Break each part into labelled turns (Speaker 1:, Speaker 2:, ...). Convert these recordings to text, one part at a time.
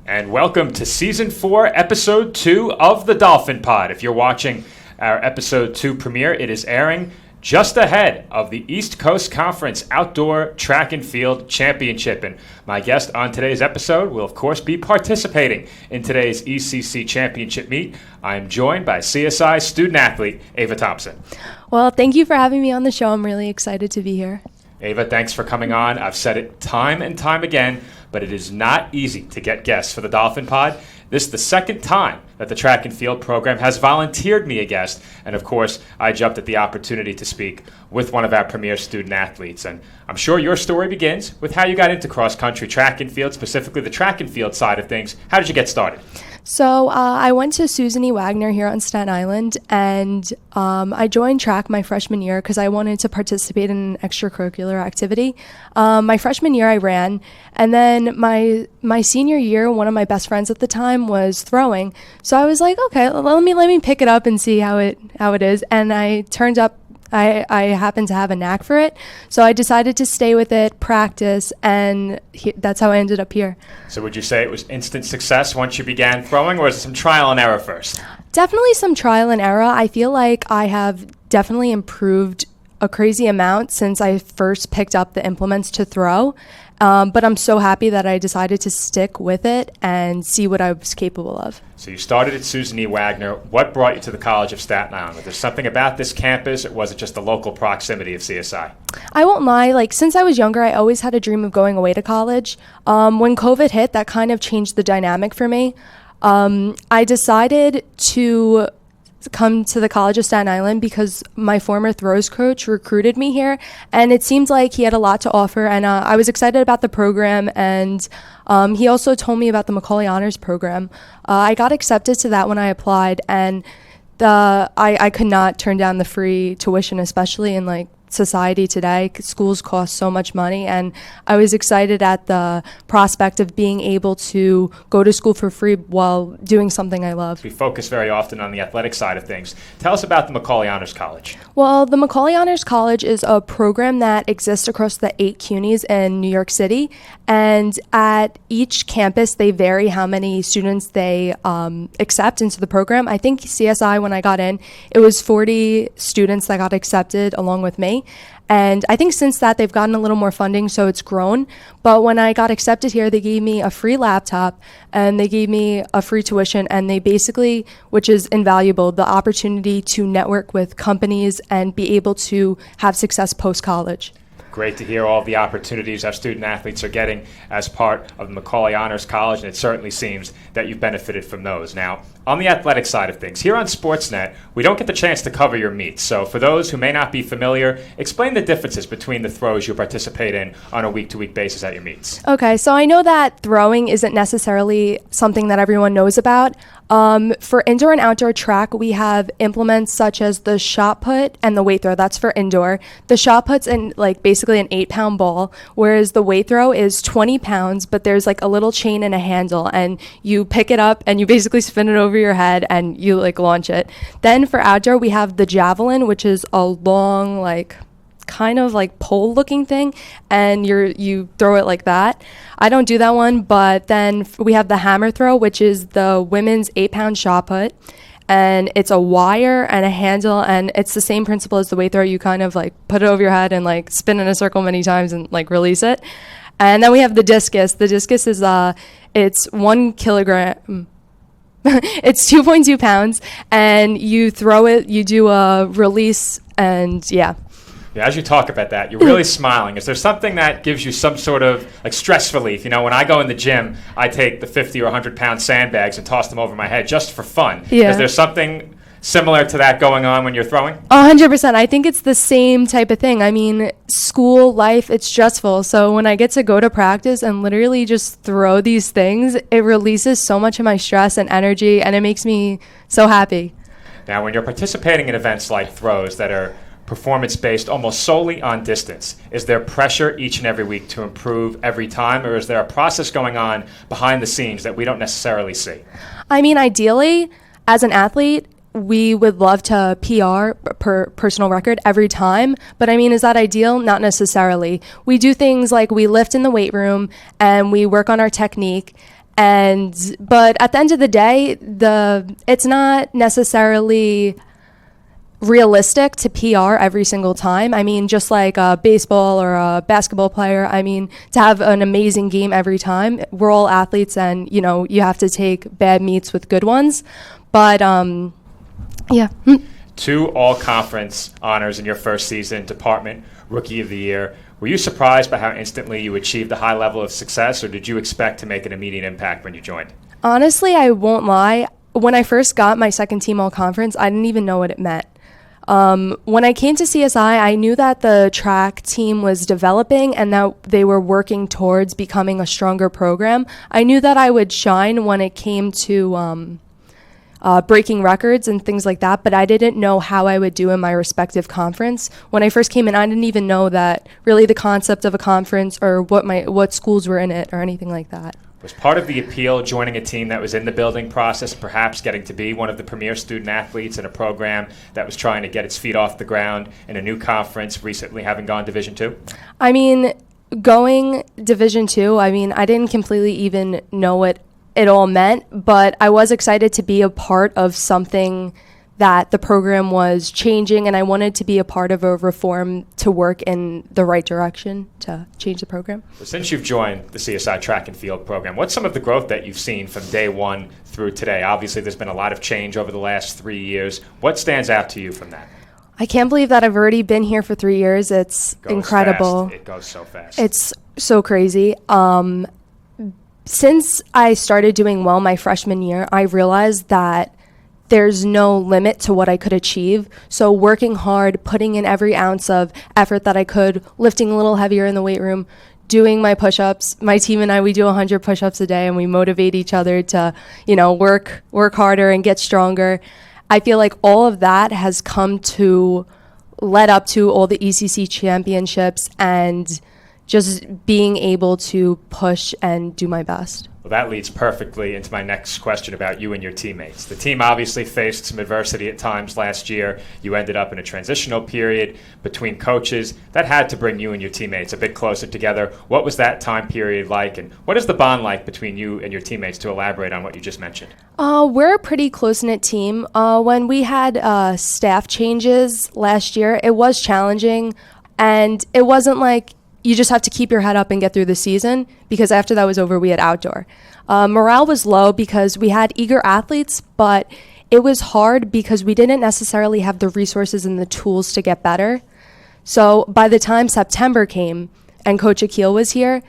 Speaker 1: And welcome to Season 4, Episode 2 of the Dolphin Pod. If you're watching our Episode 2 premiere, it is airing just ahead of the East Coast Conference Outdoor Track and Field Championship. And my guest on today's episode will, of course, be participating in today's ECC Championship meet. I'm joined by CSI student-athlete Ava Thompson.
Speaker 2: Well, thank you for having me on the show. I'm really excited to be here.
Speaker 1: Ava, thanks for coming on. I've said it time and time again, but it is not easy to get guests for the Dolphin Pod. This is the second time that the track and field program has volunteered me a guest. And of course, I jumped at the opportunity to speak with one of our premier student athletes. And I'm sure your story begins with how you got into cross-country track and field, specifically the track and field side of things. How did you get started?
Speaker 2: So I went to Susan E. Wagner here on Staten Island, and I joined track my freshman year because I wanted to participate in an extracurricular activity. My freshman year I ran, and then my senior year, one of my best friends at the time was throwing. So I was like, okay, let me pick it up and see how it is. And I happened to have a knack for it, so I decided to stay with it, practice, and that's how I ended up here.
Speaker 1: So would you say it was instant success once you began throwing, or was it some trial and error first?
Speaker 2: Definitely some trial and error. I feel like I have definitely improved a crazy amount since I first picked up the implements to throw. But I'm so happy that I decided to stick with it and see what I was capable of.
Speaker 1: So you started at Susan E. Wagner. What brought you to the College of Staten Island? Was there something about this campus, or was it just the local proximity of CSI?
Speaker 2: I won't lie, since I was younger, I always had a dream of going away to college. When COVID hit, that kind of changed the dynamic for me. I decided to come to the College of Staten Island because my former throws coach recruited me here, and it seemed like he had a lot to offer, and I was excited about the program, and he also told me about the Macaulay Honors program. I got accepted to that when I applied, and I could not turn down the free tuition, especially in society today. Schools cost so much money, and I was excited at the prospect of being able to go to school for free while doing something I love.
Speaker 1: We focus very often on the athletic side of things. Tell us about the Macaulay Honors College.
Speaker 2: Well, the Macaulay Honors College is a program that exists across the 8 CUNYs in New York City, and at each campus they vary how many students they accept into the program. I think CSI, when I got in, it was 40 students that got accepted along with me. And I think since that they've gotten a little more funding, so it's grown. But when I got accepted here, they gave me a free laptop and they gave me a free tuition, and they basically, which is invaluable, the opportunity to network with companies and be able to have success post-college.
Speaker 1: Great to hear all the opportunities our student athletes are getting as part of the Macaulay Honors College, and it certainly seems that you've benefited from those. Now, on the athletic side of things, here on Sportsnet, we don't get the chance to cover your meets. So for those who may not be familiar, explain the differences between the throws you participate in on a week-to-week basis at your meets.
Speaker 2: Okay, so I know that throwing isn't necessarily something that everyone knows about. For indoor and outdoor track, we have implements such as the shot put and the weight throw. That's for indoor. The shot put's in basically an 8-pound ball, whereas the weight throw is 20 pounds, but there's a little chain and a handle, and you pick it up and you basically spin it over your head and you launch it. Then for outdoor, we have the javelin, which is a long kind of pole looking thing, and you throw it like that. I don't do that one, but then we have the hammer throw, which is the women's 8-pound shot put, and it's a wire and a handle, and it's the same principle as the weight throw. You kind of put it over your head and spin in a circle many times and release it. And then we have the discus. The discus is it's 1 kilogram. It's 2.2 pounds, and you throw it, you do a release, and yeah.
Speaker 1: Yeah, as you talk about that, you're really smiling. Is there something that gives you some sort of stress relief? You know, when I go in the gym, I take the 50 or 100-pound sandbags and toss them over my head just for fun.
Speaker 2: Yeah.
Speaker 1: Is there something similar to that going on when you're throwing?
Speaker 2: 100%. I think it's the same type of thing. I mean, school life, it's stressful. So when I get to go to practice and literally just throw these things, it releases so much of my stress and energy, and it makes me so happy.
Speaker 1: Now, when you're participating in events like throws that are performance-based almost solely on distance, is there pressure each and every week to improve every time, or is there a process going on behind the scenes that we don't necessarily see?
Speaker 2: I mean, ideally, as an athlete, we would love to PR, personal record, every time. But I mean, is that ideal? Not necessarily. We do things like we lift in the weight room and we work on our technique. But at the end of the day, it's not necessarily realistic to PR every single time. I mean, just like a baseball or a basketball player, I mean, to have an amazing game every time. We're all athletes, and you have to take bad meets with good ones. But yeah.
Speaker 1: 2 all-conference honors in your first season, Department Rookie of the Year. Were you surprised by how instantly you achieved a high level of success, or did you expect to make an immediate impact when you joined?
Speaker 2: Honestly, I won't lie. When I first got my second team all-conference, I didn't even know what it meant. When I came to CSI, I knew that the track team was developing and that they were working towards becoming a stronger program. I knew that I would shine when it came to breaking records and things like that, but I didn't know how I would do in my respective conference. When I first came in, I didn't even know that really the concept of a conference or what schools were in it or anything like that.
Speaker 1: Was part of the appeal joining a team that was in the building process, perhaps getting to be one of the premier student athletes in a program that was trying to get its feet off the ground in a new conference, recently having gone Division II?
Speaker 2: I mean, going Division II, I mean, I didn't completely even know what it all meant, but I was excited to be a part of something that the program was changing, and I wanted to be a part of a reform to work in the right direction to change the program.
Speaker 1: Well, since you've joined the CSI track and field program, what's some of the growth that you've seen from day one through today? Obviously, there's been a lot of change over the last 3 years. What stands out to you from that?
Speaker 2: I can't believe that I've already been here for 3 years. It's incredible.
Speaker 1: Fast. It goes so fast.
Speaker 2: It's so crazy. Since I started doing well my freshman year, I realized that there's no limit to what I could achieve. So working hard, putting in every ounce of effort that I could, lifting a little heavier in the weight room, doing my push-ups. My team and I, we do 100 push-ups a day, and we motivate each other to, work harder and get stronger. I feel like all of that has come to led up to all the ECC championships and just being able to push and do my best.
Speaker 1: Well, that leads perfectly into my next question about you and your teammates. The team obviously faced some adversity at times last year. You ended up in a transitional period between coaches. That had to bring you and your teammates a bit closer together. What was that time period like, and what is the bond like between you and your teammates, to elaborate on what you just mentioned?
Speaker 2: We're a pretty close-knit team. When we had staff changes last year, it was challenging, and it wasn't like you just have to keep your head up and get through the season, because after that was over, we had outdoor. Morale was low because we had eager athletes, but it was hard because we didn't necessarily have the resources and the tools to get better. So by the time September came and Coach Akil was here,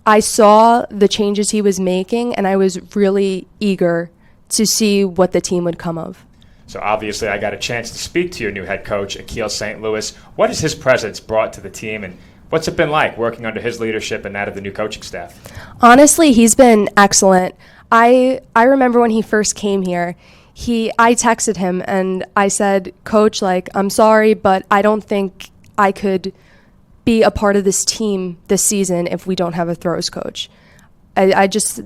Speaker 2: I saw the changes he was making, and I was really eager to see what the team would come of.
Speaker 1: So obviously I got a chance to speak to your new head coach, Akil St. Louis. What has his presence brought to the team, and what's it been like working under his leadership and that of the new coaching staff?
Speaker 2: Honestly, he's been excellent. I remember when he first came here, I texted him and I said, Coach, I'm sorry, but I don't think I could be a part of this team this season if we don't have a throws coach. I'm so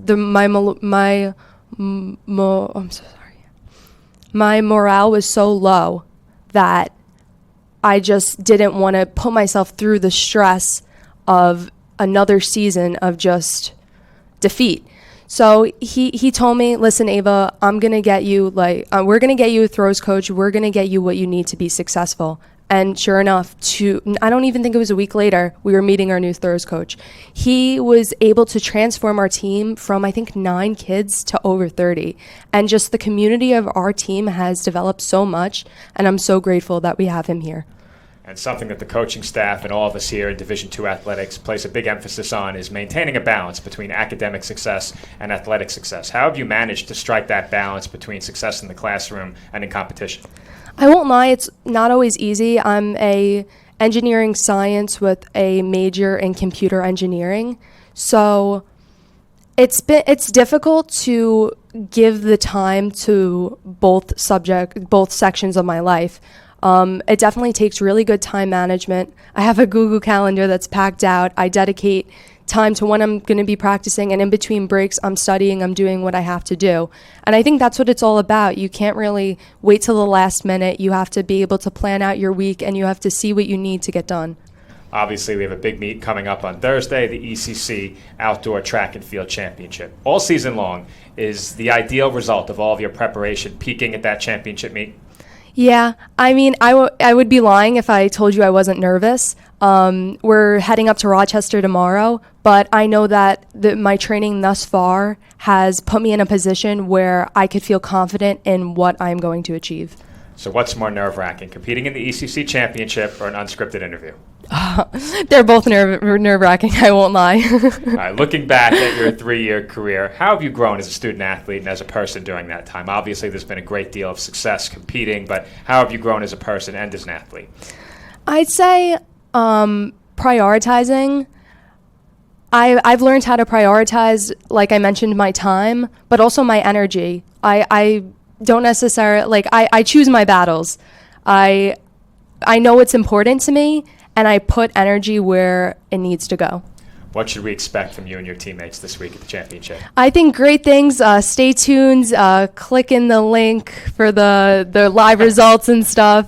Speaker 2: sorry. My morale was so low that I just didn't want to put myself through the stress of another season of just defeat. So he told me, listen, Ava, I'm going to get you, we're going to get you a throws coach. We're going to get you what you need to be successful. And sure enough, I don't even think it was a week later, we were meeting our new throws coach. He was able to transform our team from, I think, 9 kids to over 30. And just the community of our team has developed so much, and I'm so grateful that we have him here.
Speaker 1: And something that the coaching staff and all of us here in Division II athletics place a big emphasis on is maintaining a balance between academic success and athletic success. How have you managed to strike that balance between success in the classroom and in competition?
Speaker 2: I won't lie, it's not always easy. I'm a engineering science with a major in computer engineering. So it's difficult to give the time to both sections of my life. It definitely takes really good time management. I have a Google Calendar that's packed out. I dedicate time to when I'm going to be practicing, and in between breaks, I'm studying, I'm doing what I have to do. And I think that's what it's all about. You can't really wait till the last minute. You have to be able to plan out your week, and you have to see what you need to get done.
Speaker 1: Obviously, we have a big meet coming up on Thursday, the ECC Outdoor Track and Field Championship. All season long, is the ideal result of all of your preparation peaking at that championship meet?
Speaker 2: Yeah, I mean, I would be lying if I told you I wasn't nervous. We're heading up to Rochester tomorrow, but I know that my training thus far has put me in a position where I could feel confident in what I'm going to achieve.
Speaker 1: So what's more nerve-wracking, competing in the ECC Championship or an unscripted interview?
Speaker 2: They're both nerve-wracking, I won't lie.
Speaker 1: All right, looking back at your 3-year career, how have you grown as a student athlete and as a person during that time? Obviously, there's been a great deal of success competing, but how have you grown as a person and as an athlete?
Speaker 2: I'd say prioritizing. I've learned how to prioritize, like I mentioned, my time, but also my energy. I don't necessarily, I choose my battles. I know what's important to me, and I put energy where it needs to go.
Speaker 1: What should we expect from you and your teammates this week at the championship?
Speaker 2: I think great things. Stay tuned. Click in the link for the live results and stuff.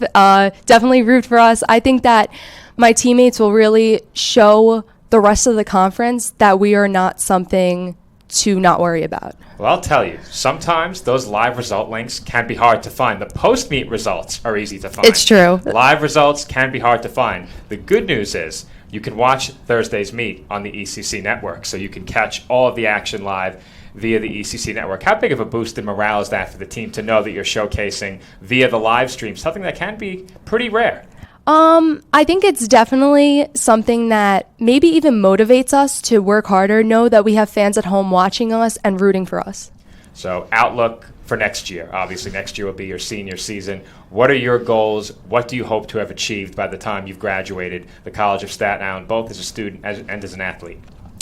Speaker 2: Definitely root for us. I think that my teammates will really show the rest of the conference that we are not something to not worry about.
Speaker 1: Well, I'll tell you, sometimes those live result links can be hard to find. The post-meet results are easy to find.
Speaker 2: It's true.
Speaker 1: Live results can be hard to find. The good news is you can watch Thursday's meet on the ECC Network, so you can catch all of the action live via the ECC Network. How big of a boost in morale is that for the team to know that you're showcasing via the live stream, something that can be pretty rare?
Speaker 2: I think it's definitely something that maybe even motivates us to work harder, know that we have fans at home watching us and rooting for us.
Speaker 1: So outlook for next year. Obviously, next year will be your senior season. What are your goals? What do you hope to have achieved by the time you've graduated the College of Staten Island, both as a student and as an athlete?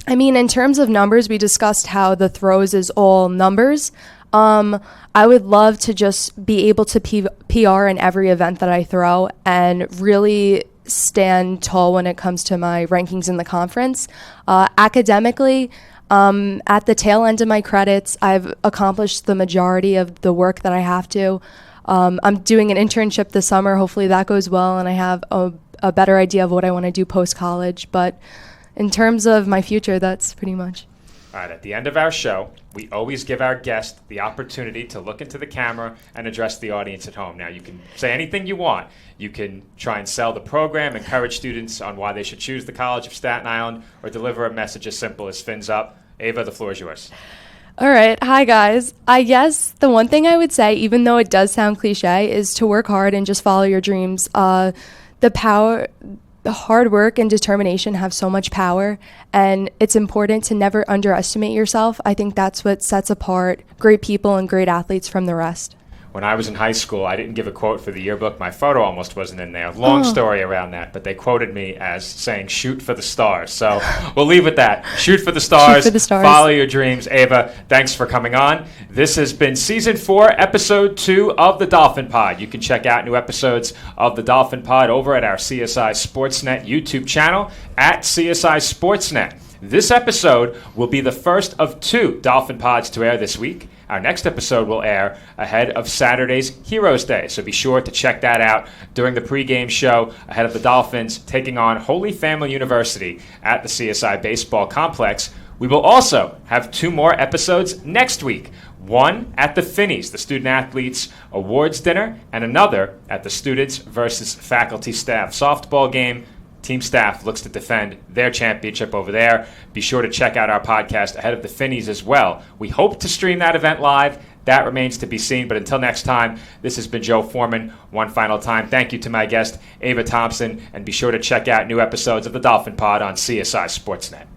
Speaker 2: I mean, in terms of numbers, we discussed how the throws is all numbers. I would love to just be able to PR in every event that I throw and really stand tall when it comes to my rankings in the conference. Academically, at the tail end of my credits, I've accomplished the majority of the work that I have to. I'm doing an internship this summer. Hopefully that goes well, and I have a better idea of what I want to do post-college. But in terms of my future, that's pretty much.
Speaker 1: All right, at the end of our show, we always give our guest the opportunity to look into the camera and address the audience at home. Now, you can say anything you want. You can try and sell the program, encourage students on why they should choose the College of Staten Island, or deliver a message as simple as fins up. Ava, the floor is yours.
Speaker 2: All right. Hi, guys. I guess the one thing I would say, even though it does sound cliche, is to work hard and just follow your dreams. The hard work and determination have so much power, and it's important to never underestimate yourself. I think that's what sets apart great people and great athletes from the rest.
Speaker 1: When I was in high school, I didn't give a quote for the yearbook. My photo almost wasn't in there. Long story around that, but they quoted me as saying, shoot for the stars. So we'll leave with that. Shoot for the stars.
Speaker 2: Shoot for the stars.
Speaker 1: Follow your dreams. Ava, thanks for coming on. This has been Season 4, Episode 2 of the Dolphin Pod. You can check out new episodes of the Dolphin Pod over at our CSI Sportsnet YouTube channel at CSI Sportsnet. This episode will be the first of 2 Dolphin Pods to air this week. Our next episode will air ahead of Saturday's Heroes Day, so be sure to check that out during the pregame show ahead of the Dolphins taking on Holy Family University at the CSI Baseball Complex. We will also have 2 more episodes next week, one at the Finneys, the Student Athletes Awards Dinner, and another at the Students versus Faculty Staff Softball Game. Team staff looks to defend their championship over there. Be sure to check out our podcast ahead of the Finneys as well. We hope to stream that event live. That remains to be seen. But until next time, this has been Joe Foreman. One final time, thank you to my guest, Ava Thompson. And be sure to check out new episodes of the Dolphin Pod on CSI Sportsnet.